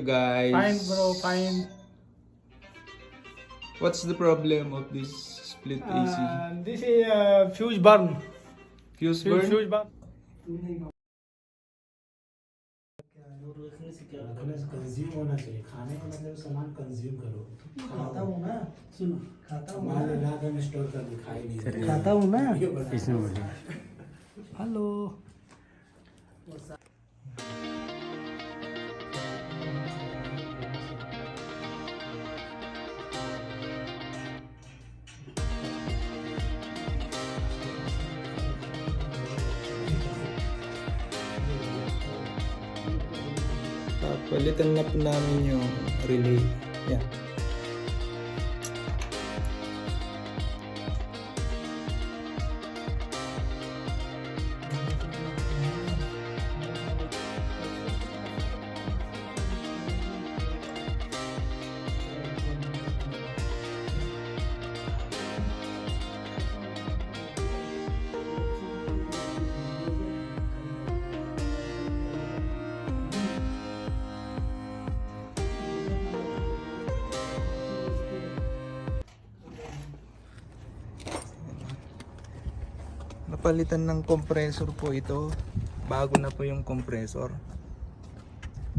guys? Fine, bro, fine. What's the problem of this split AC? This is fuse burn. Fuse burn? Fuse burn. Consume होना चाहिए खाने का मतलब सामान कंज्यूम करो खाता हूँ ना सुनो खाता हूँ माल ला कर मैं स्टोर कर दिखाई नहीं खाता हूँ ना इसमें बोलिए hello Palitan na po namin yung relay. Yan. Napalitan ng compressor po ito. Bago na po yung compressor.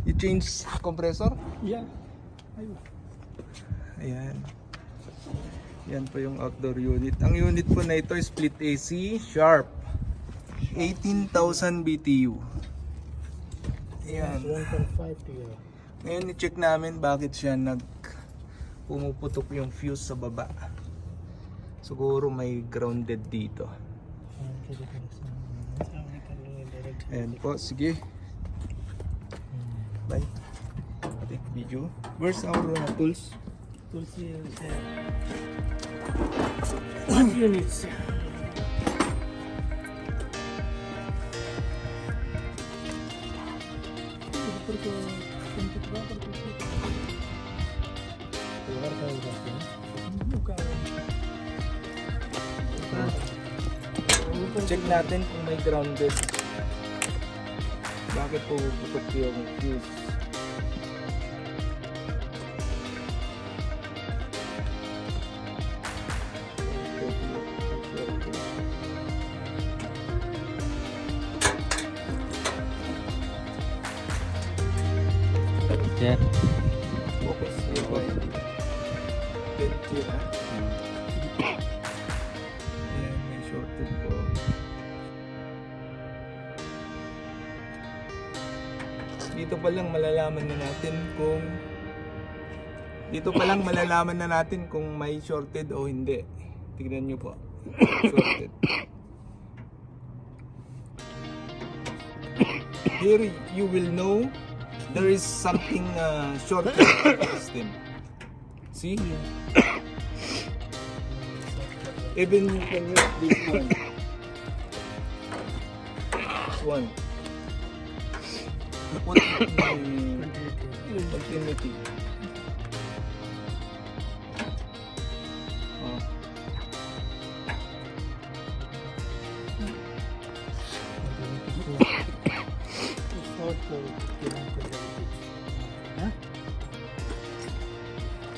You change compressor? Yeah. Ayan. Yan po yung outdoor unit. Ang unit po na ito is split AC Sharp 18,000 BTU. Ayan. 1.5 to you. Ngayon i-check namin bakit siya pumuputok yung fuse sa baba. Siguro may grounded dito. Ayan po, sige. Bye. Take video. Where's our tools? Tulsi units. Check natin kung may grounded. Bakit pumuputok yung fuse? Yeah. Focus nearby. Bent yun ha. Ayan, may shorted po. Dito pa lang malalaman na natin kung may shorted o hindi. Tignan nyo po. Shorted. Here you will know there is something shorted in the system. See? Even you can use this one. This one. Put continuity. Oh.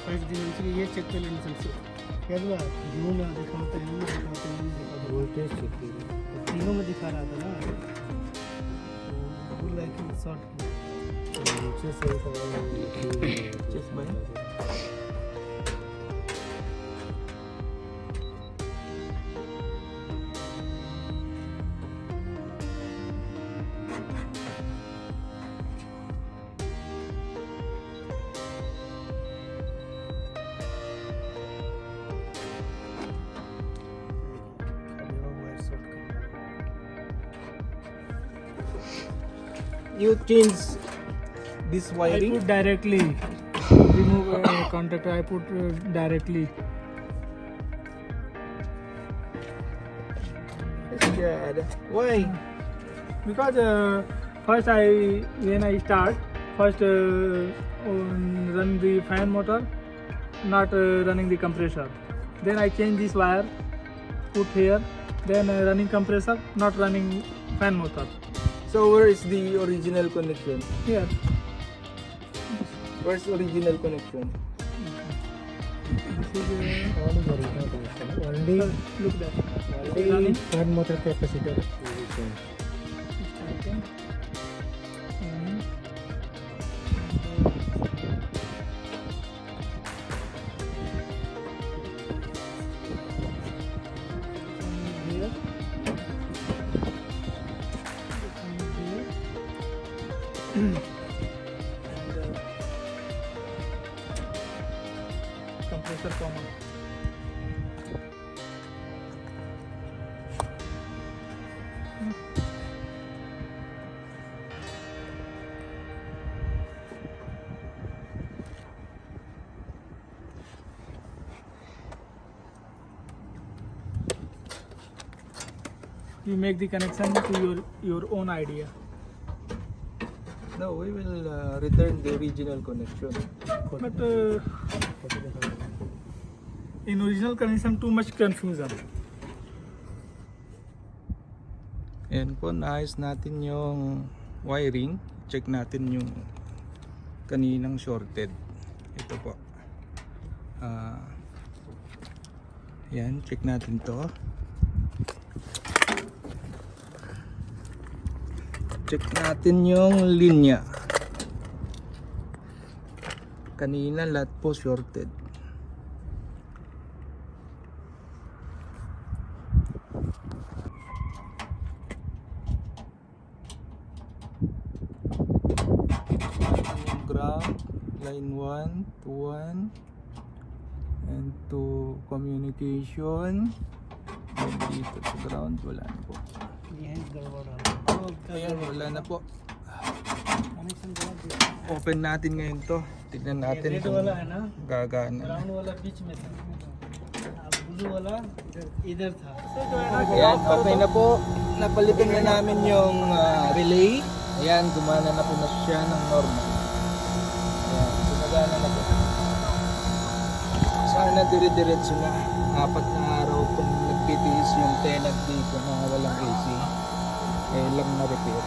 First दिन से ये चेक कर लेना सबसे क्या हुआ दोनों में दिखाते हैं वोल्टेज चेक तीनों में दिखा रहा था ना तो लाइक शॉर्ट नीचे से Just by you change this I wiring. put directly. Remove contactor. I put directly. Scared. Why? Because first when I start, first run the fan motor, not running the compressor. Then I change this wire, put here. Then running compressor, not running fan motor. So where is the original connection? Here. Where's original connection? This is Only the original connection. Only look that. only fan motor capacitor is changed. Starting. And here. And compressor common. You make the connection to your own idea. No, we will return the original connection. But in original connection, too much confusion. Ayan po, naayos natin yung wiring. Check natin yung kaninang shorted. Ito po. Ayan, check natin to. Check natin yung linya. Kanina lahat po shorted. Yung ground, line 1 to 1 and to communication. And dito sa ground wala na po. Yes, garbad. Ayan, wala na po. Connection गलत दिया। Open natin ngayon to. Tignan natin red kung वाला है ना, gagana. Brown वाला बीच में था, ब्लू वाला इधर था। Ayan, okay na po. Napalitan na namin yung relay. Ayan, gumana na po na siya ng normal. Ayan, gumagana na po. Sana dire-diretso na. 4 na araw kung nagpitiis yung tenant dito na walang AC. Eh, lang na repair.